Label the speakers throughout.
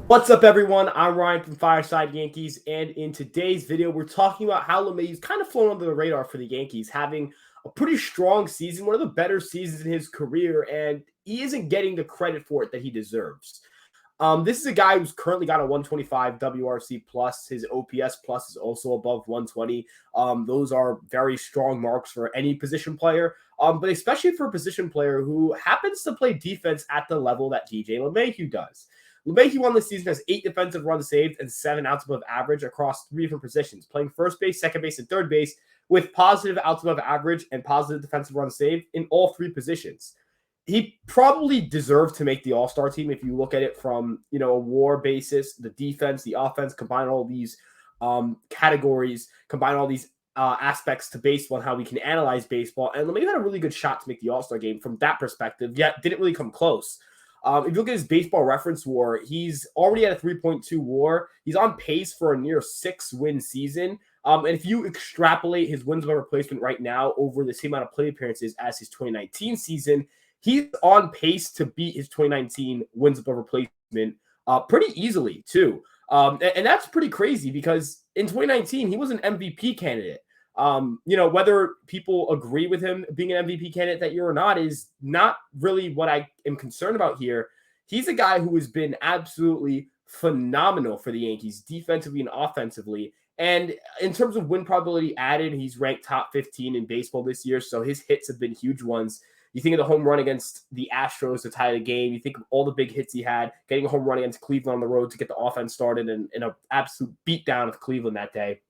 Speaker 1: What's up, everyone? I'm Ryan from Fireside Yankees, and in today's video, we're talking about how LeMahieu's kind of flown under the radar for the Yankees, having a pretty strong season, one of the better seasons in his career, and he isn't getting the credit for it that he deserves. This is a guy who's currently got a 125 WRC plus. His OPS plus is also above 120. Those are very strong marks for any position player, but especially for a position player who happens to play defense at the level that DJ LeMahieu does. LeMahieu on this season has 8 defensive runs saved and 7 outs above average across 3 different positions, playing first base, second base, and third base with positive outs above average and positive defensive runs saved in all 3 positions. He probably deserved to make the All-Star team if you look at it from, a WAR basis, the defense, the offense, combine all these categories, combine all these aspects to baseball and how we can analyze baseball. And LeMahieu had a really good shot to make the All-Star game from that perspective, yet didn't really come close. If you look at his baseball reference WAR, he's already at a 3.2 WAR. He's on pace for a near 6-win season. And if you extrapolate his wins above replacement right now over the same amount of plate appearances as his 2019 season, he's on pace to beat his 2019 wins above replacement pretty easily, too. And that's pretty crazy because in 2019, he was an MVP candidate. Whether people agree with him being an MVP candidate that year or not is not really what I am concerned about here. He's a guy who has been absolutely phenomenal for the Yankees defensively and offensively. And in terms of win probability added, he's ranked top 15 in baseball this year. So his hits have been huge ones. You think of the home run against the Astros to tie the game. You think of all the big hits he had, getting a home run against Cleveland on the road to get the offense started and an absolute beatdown of Cleveland that day.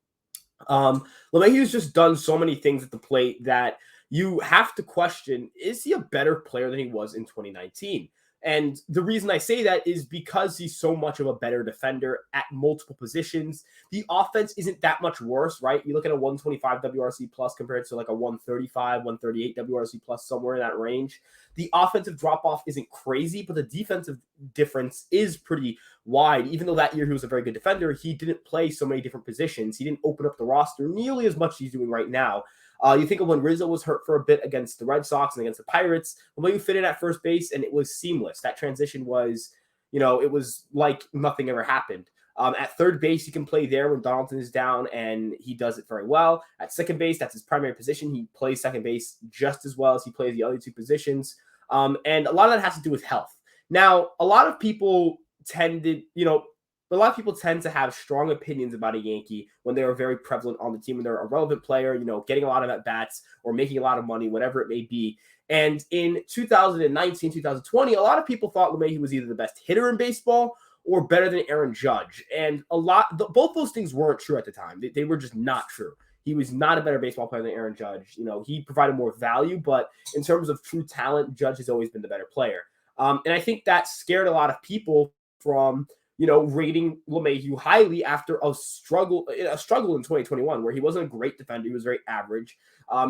Speaker 1: LeMahieu's just done so many things at the plate that you have to question, is he a better player than he was in 2019? And the reason I say that is because he's so much of a better defender at multiple positions. The offense isn't that much worse, right? You look at a 125 WRC plus compared to like a 135, 138 WRC plus, somewhere in that range. The offensive drop-off isn't crazy, but the defensive difference is pretty wide. Even though that year he was a very good defender, he didn't play so many different positions. He didn't open up the roster nearly as much as he's doing right now. You think of when Rizzo was hurt for a bit against the Red Sox and against the Pirates, when you fit in at first base and it was seamless. That transition was, it was like nothing ever happened. At third base, he can play there when Donaldson is down, and he does it very well. At second base, that's his primary position. He plays second base just as well as he plays the other 2 positions. And a lot of that has to do with health. Now, a lot of people tend to have strong opinions about a Yankee when they are very prevalent on the team, when they're a relevant player, getting a lot of at-bats or making a lot of money, whatever it may be. And in 2019, 2020, a lot of people thought LeMahieu was either the best hitter in baseball or better than Aaron Judge. And both those things weren't true at the time. They were just not true. He was not a better baseball player than Aaron Judge. He provided more value, but in terms of true talent, Judge has always been the better player. And I think that scared a lot of people from rating LeMahieu highly after a struggle in 2021 where he wasn't a great defender. He was very average.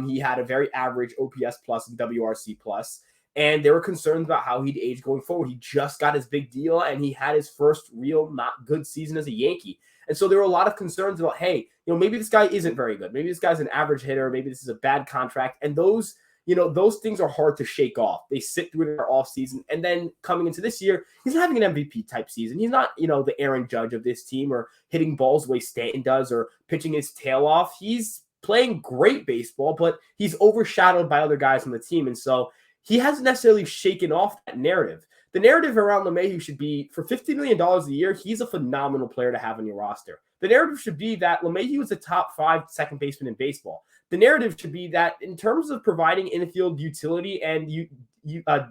Speaker 1: He had a very average OPS plus and WRC plus, and there were concerns about how he'd age going forward. He just got his big deal, and he had his first real not good season as a Yankee. And so there were a lot of concerns about, hey, maybe this guy isn't very good. Maybe this guy's an average hitter. Maybe this is a bad contract. And those things are hard to shake off. They sit through their off season. And then coming into this year, he's having an MVP type season. He's not, the Aaron Judge of this team or hitting balls the way Stanton does or pitching his tail off. He's playing great baseball, but he's overshadowed by other guys on the team. And so he hasn't necessarily shaken off that narrative. The narrative around LeMahieu should be, for $50 million a year, he's a phenomenal player to have on your roster. The narrative should be that LeMahieu is a top 5 second baseman in baseball. The narrative should be that in terms of providing infield utility and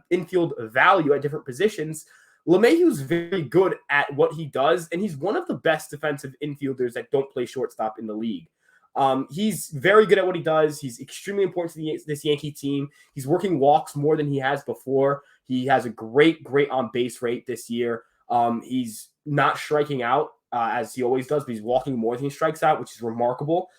Speaker 1: infield value at different positions, LeMahieu is very good at what he does, and he's one of the best defensive infielders that don't play shortstop in the league. He's very good at what he does. He's extremely important to this Yankee team. He's working walks more than he has before. He has a great on base rate this year. He's not striking out as he always does, but he's walking more than he strikes out, which is remarkable.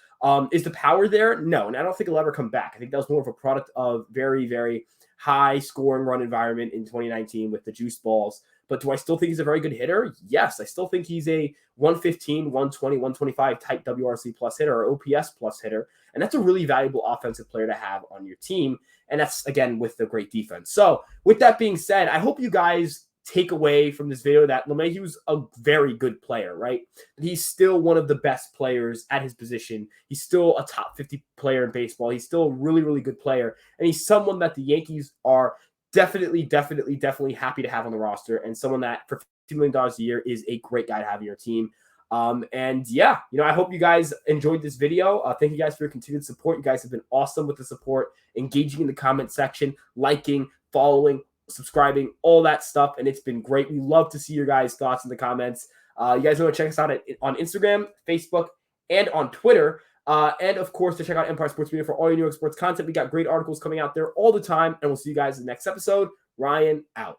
Speaker 1: Is the power there? No, and I don't think it'll ever come back. I think that was more of a product of very, very high scoring run environment in 2019 with the juice balls. But do I still think he's a very good hitter? Yes, I still think he's a 115, 120, 125 type WRC plus hitter or OPS plus hitter. And that's a really valuable offensive player to have on your team. And that's, again, with the great defense. So with that being said, I hope you guys take away from this video that LeMahieu's a very good player, right? He's still one of the best players at his position. He's still a top 50 player in baseball. He's still a really, really good player. And he's someone that the Yankees are definitely happy to have on the roster, and someone that for $50 million a year is a great guy to have in your team. And yeah, I hope you guys enjoyed this video. Thank you guys for your continued support. You guys have been awesome with the support, engaging in the comment section, liking, following, subscribing, all that stuff. And it's been great. We love to see your guys' thoughts in the comments. You guys know to check us out on Instagram, Facebook, and on Twitter. And of course, to check out Empire Sports Media for all your New York sports content. We got great articles coming out there all the time. And we'll see you guys in the next episode. Ryan out.